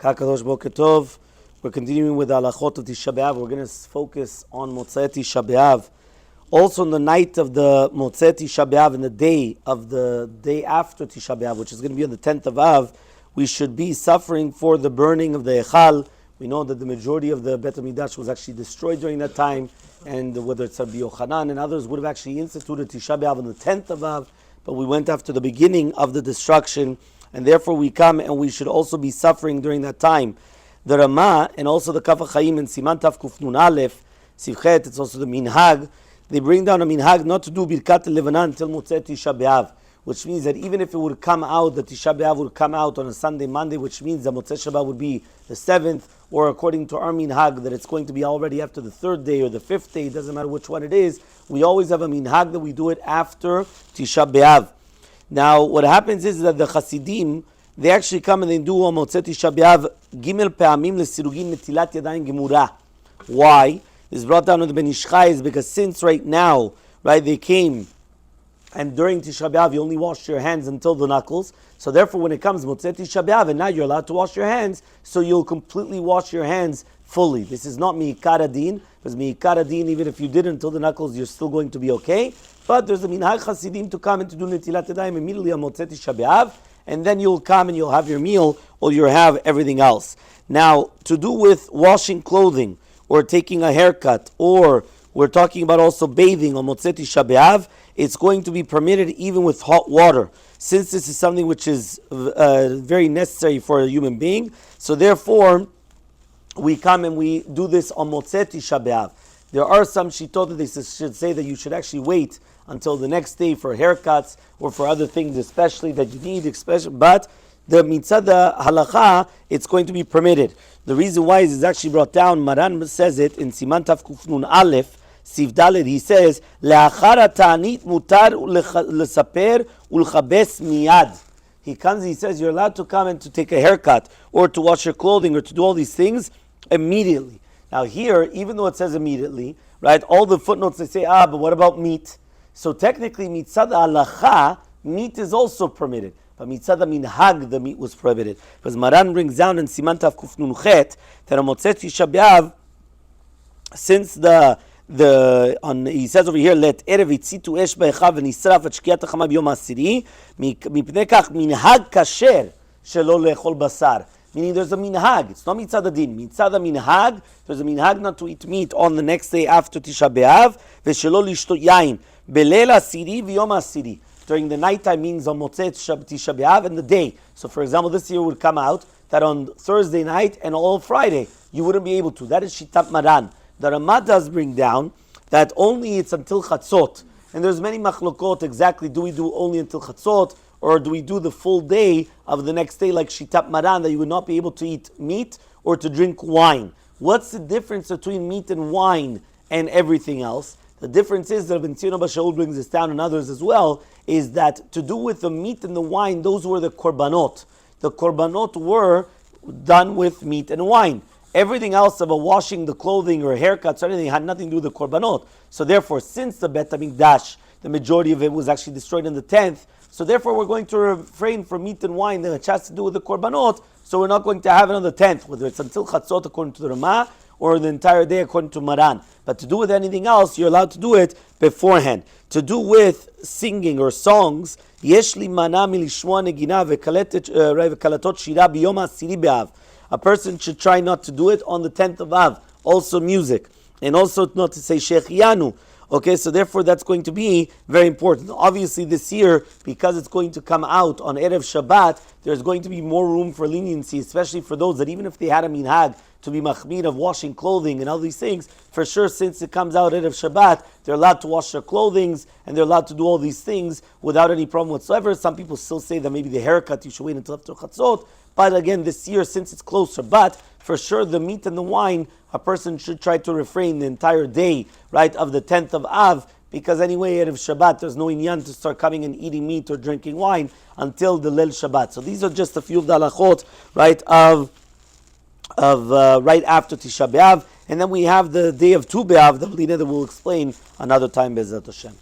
Kakadosh Boker Tov. We're continuing with the halachot of Tisha Beav. We're going to focus on Motzae Tisha Beav. Also on the night of the Motzae Tisha Beav, and the day after Tisha Beav, which is going to be on the 10th of Av, we should be suffering for the burning of the Echal. We know that the majority of the Bet HaMikdash was actually destroyed during that time, and whether it's Rabbi Yochanan and others would have actually instituted Tisha Be'av on the 10th of Av, but we went after the beginning of the destruction, and therefore we come and we should also be suffering during that time. The Ramah and also the Kaf HaChaim and Siman Tav Kuf Nun Aleph, Sivchet, it's also the Minhag, they bring down a Minhag not to do Birkat Levanan until Motzae Tisha Be'av, which means that even if it would come out, the Tisha B'Av would come out on a Sunday, Monday, which means the Motzae Shabbat would be the 7th, or according to our minhag, that it's going to be already after the 3rd day or the 5th day, it doesn't matter which one it is. We always have a minhag that we do it after Tisha B'Av. Now, what happens is that the Hasidim, they actually come and they do on Motzae Tisha B'Av, Gimel Pe'amim L'Sirugin Netilat Yadayim Gemura. Why? This is brought down on the Ben Ish Chai, is because since right now, right, they came, and during Tisha B'Av, you only wash your hands until the knuckles. So therefore, when it comes Motzae Tisha B'Av, and now you're allowed to wash your hands, so you'll completely wash your hands fully. This is not mi'ikar adin, because mi'ikar adin, even if you did until the knuckles, you're still going to be okay. But there's a minhag Hasidim to come and to do Netilat Yadayim immediately on Motzae Tisha B'Av, and then you'll come and you'll have your meal, or you'll have everything else. Now, to do with washing clothing, or taking a haircut, or we're talking about also bathing on Motzae Tisha B'Av, it's going to be permitted even with hot water, since this is something which is very necessary for a human being. So therefore, we come and we do this on Motzae Tisha B'Av. There are some shittot that they should say that you should actually wait until the next day for haircuts or for other things, especially that you need, but the mitzvah halacha, it's going to be permitted. The reason why is actually brought down. Maran says it in Siman Tav Kuf Nun Aleph, Siv Dalet, he says, Le'achar ta'anit mutar lesaper ulchabes miyad. He comes, he says, you're allowed to come and to take a haircut, or to wash your clothing, or to do all these things immediately. Now here, even though it says immediately, right, all the footnotes, they say, but what about meat? So technically, mitzad halacha, meat is also permitted. But mitzad minhag, the meat was prohibited. Because Maran brings down in Siman Tav Kuf Nun Chet, that on Motzae Tisha B'Av, since he says over here, let erev itzitu esh ba'echav v'nisraf et shkiat hachama b'yom ha'asiri mipnei kach minhag kasher shelo le'echol basar. Meaning there's a minhag. It's not mitzad adin. Mitzad minhag, there's a minhag not to eat meat on the next day after Tisha B'Av v'shelo lishtot yain beleil ha'asiri v'yom ha'asiri. During the nighttime means on Motzae Tisha B'Av and the day. So for example, this year would come out that on Thursday night and all Friday you wouldn't be able to. That is Shitat Maran. The Ramah does bring down that only it's until Chatzot. And there's many machlokot exactly, do we do only until Chatzot, or do we do the full day of the next day like Shitat Maran, that you would not be able to eat meat or to drink wine? What's the difference between meat and wine and everything else? The difference is that Rabbi Tzionah Bashaul brings this down and others as well, is that to do with the meat and the wine, those were the korbanot. The korbanot were done with meat and wine. Everything else about washing the clothing or haircuts or anything had nothing to do with the korbanot. So therefore, since the Bet HaMikdash, the majority of it was actually destroyed on the 10th, so therefore we're going to refrain from meat and wine that has to do with the korbanot, so we're not going to have it on the 10th, whether it's until Chatzot according to the Ramah, or the entire day according to Maran. But to do with anything else, you're allowed to do it beforehand. To do with singing or songs, yesh li mana milishmoa negina v'kalatot shira biyom ha'asiri be'av. A person should try not to do it on the 10th of Av. Also music. And also not to say Shechianu. Okay, so therefore that's going to be very important. Obviously this year, because it's going to come out on Erev Shabbat, there's going to be more room for leniency, especially for those that even if they had a minhag to be machmir of washing clothing and all these things, for sure since it comes out Erev Shabbat, they're allowed to wash their clothing and they're allowed to do all these things without any problem whatsoever. Some people still say that maybe the haircut you should wait until after Chatzot, but again this year since it's closer, but for sure the meat and the wine, a person should try to refrain the entire day, right, of the 10th of Av, because anyway, Erev Shabbat, there's no inyan to start coming and eating meat or drinking wine until the Leil Shabbat. So these are just a few of the halachot, right, of right after Tisha B'Av, and then we have the day of Tu B'Av, the B'li Neder will explain another time, Be'ezrat Hashem.